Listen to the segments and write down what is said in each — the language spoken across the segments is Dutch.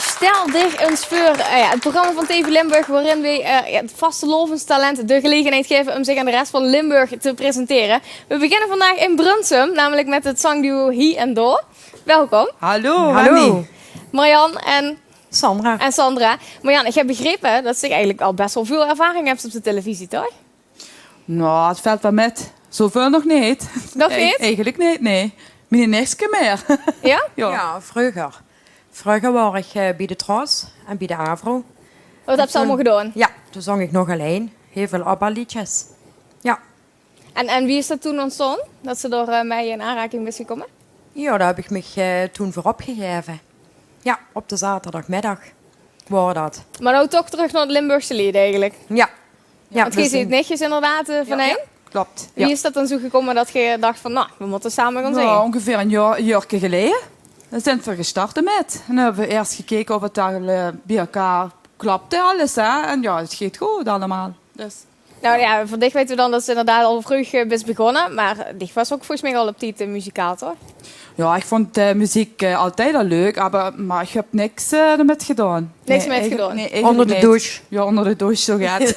Stel dich eens voor, het programma van TV Limburg waarin we het vastelovenstalent de gelegenheid geven om zich aan de rest van Limburg te presenteren. We beginnen vandaag in Brunsum, namelijk met het zangduo Hi en Do. Welkom. Hallo, Annie. Marjan en Sandra. Marjan, ik heb begrepen dat je eigenlijk al best wel veel ervaring hebt op de televisie, toch? Nou, het valt wel met. Zoveel nog niet. Nog niet? Eigenlijk niet, nee. Mijn niks meer. Ja? Ja, vroeger. Vroeger was ik bij de Tros en bij de Avro. Wat heb je allemaal gedaan? Ja, toen zong ik nog alleen. Heel veel ABBA-liedjes. Ja. En wie is dat toen ontstaan? Dat ze door mij in aanraking is gekomen? Ja, daar heb ik me toen voor opgegeven. Ja, op de zaterdagmiddag was dat. Maar nou toch terug naar het Limburgse lied eigenlijk. Ja. Want je ziet netjes inderdaad van ja. heen. Klopt. Wie is dat dan zo gekomen dat je dacht van, nou, we moeten samen gaan zingen? Nou, ongeveer een jaar geleden. Daar zijn we gestart met. En dan hebben we eerst gekeken of het daar bij elkaar klopte alles. Hè? En ja, het gaat goed allemaal. Dus. Nou ja, voor dich weten we dan dat ze inderdaad al vroeg is begonnen. Maar dich was ook volgens mij al op die muzikaal, toch? Ja, ik vond muziek altijd al leuk, maar ik heb niks ermee gedaan. Niks mee gedaan? Nee, Onder de douche. Ja, onder de douche, zo gaat het.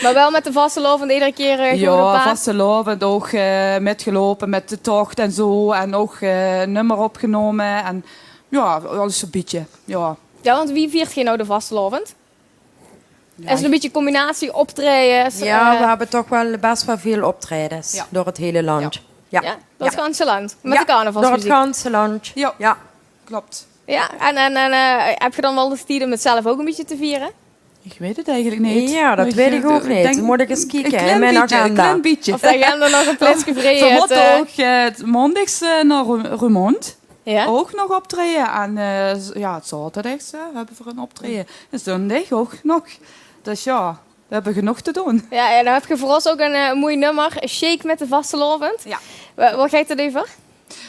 Maar wel met de vastelovend iedere keer gewoon op Ja, paard? vastelovend ook metgelopen met de tocht en zo. En ook nummer opgenomen. En ja, alles een beetje. Ja. Ja, want wie viert je nou de vastelovend? Is het een beetje combinatie optreden? Ja, we hebben toch wel best wel veel optredens door het hele land. Ja, door het ganse land. Met de door carnavalsmuziek. het ganse land. Ja. Klopt. Ja, en heb je dan wel de tijd om het zelf ook een beetje te vieren? Ik weet het eigenlijk niet. Ja, dat weet ik ook niet. Dan moet ik eens kijken in mijn agenda. Een klein beetje. Of dat je hem dan nog een plaatsje vrij We hebt? moeten ook het maandags naar Roermond. Ja? Ook nog optreden. En het zaterdags hebben we een optreden. En zondag ook nog. Dus ja, we hebben genoeg te doen. Ja, en dan heb je voor ons ook een mooi nummer. Shake met de vastelovend. Ja. Wat gaat het over?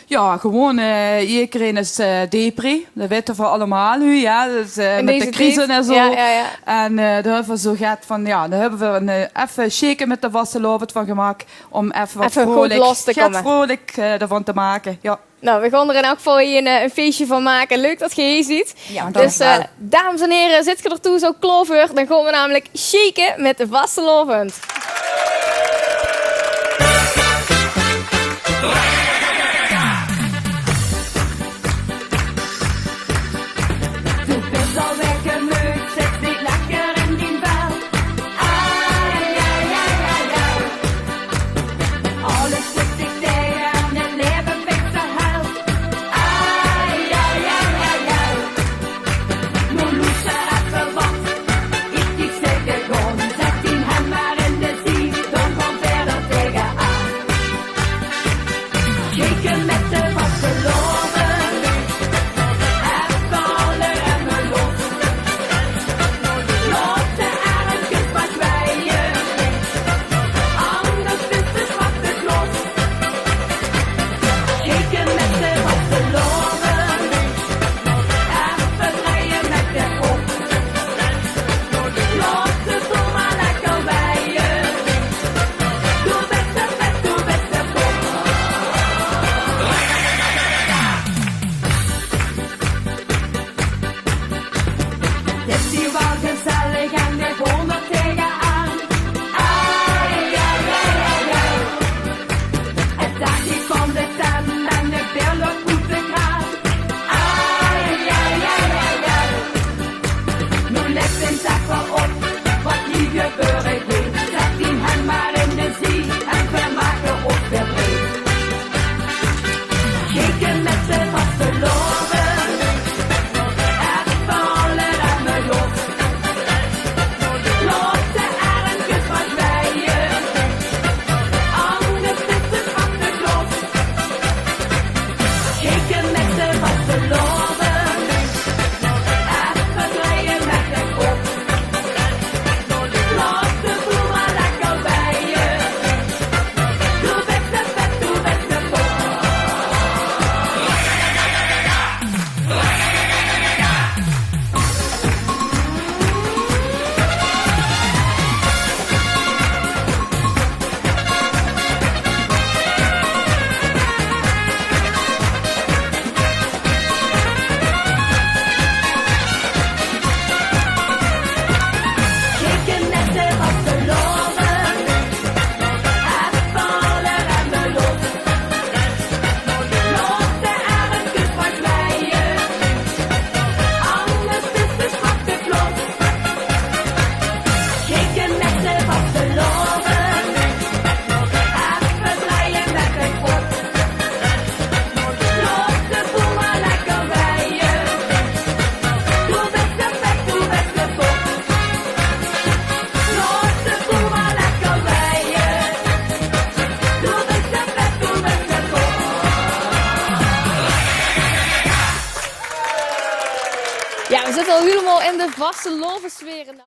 Ja, gewoon iedereen is depri. Dat weten we allemaal nu, ja. Dus, met deze de crisis tijd. en zo. Ja. En daar hebben we zo gaat van, ja, daar hebben we even shaken met de vastelovend van gemaakt. Om even wat Even goed los te komen. vrolijk ervan te maken, ja. Nou, we gaan er in elk geval een feestje van maken. Leuk dat je hier ziet. Ja, Dus dankjewel. dames en heren, zit je ertoe zo klaar voor? Dan gaan we namelijk shaken met de vastelovend. Zet die hem maar in de de vaste lovensfeer.